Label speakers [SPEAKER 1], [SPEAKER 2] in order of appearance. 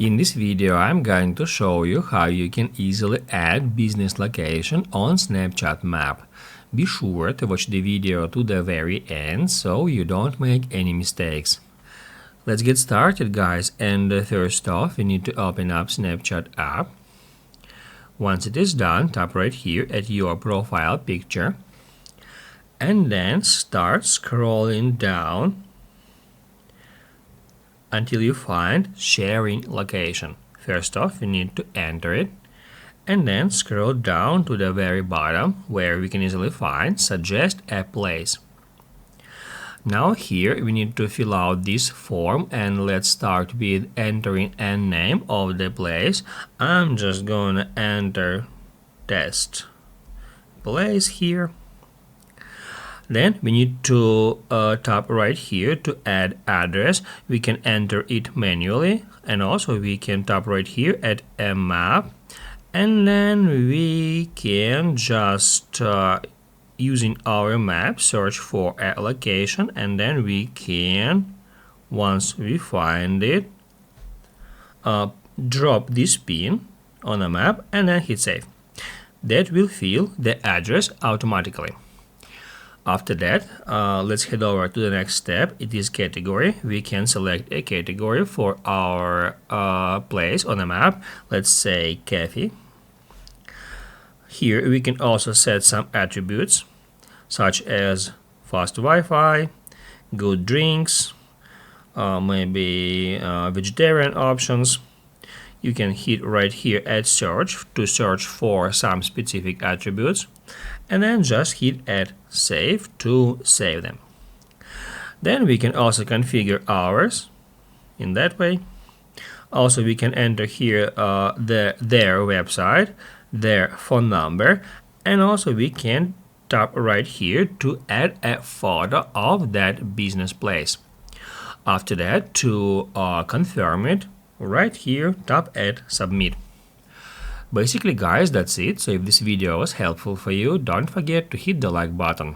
[SPEAKER 1] In this video, I'm going to show you how you can easily add business location on Snapchat map. Be sure to watch the video to the very end so you don't make any mistakes. Let's get started, guys, and first off, you need to open up Snapchat app. Once it is done, tap right here at your profile picture and then start scrolling down until you find sharing location. First off, you need to enter it and then scroll down to the very bottom where we can easily find suggest a place. Now here we need to fill out this form, and let's start with entering a name of the place. I'm just gonna enter test place here. Then we need to tap right here to add address. We can enter it manually, and also we can tap right here at a map, and then we can just using our map search for a location, and then we can, once we find it, drop this pin on a map and then hit save. That will fill the address automatically. After that, let's head over to the next step. It is category. We can select a category for our place on the map. Let's say cafe. Here we can also set some attributes such as fast Wi-Fi, good drinks, maybe vegetarian options. You can hit right here at search to search for some specific attributes, and then just hit at save to save them. Then we can also configure hours in that way. Also, we can enter here their website, their phone number, and also we can tap right here to add a photo of that business place. After that, to confirm it, right here tap at submit. Basically, guys, that's it. So if this video was helpful for you, don't forget to hit the like button.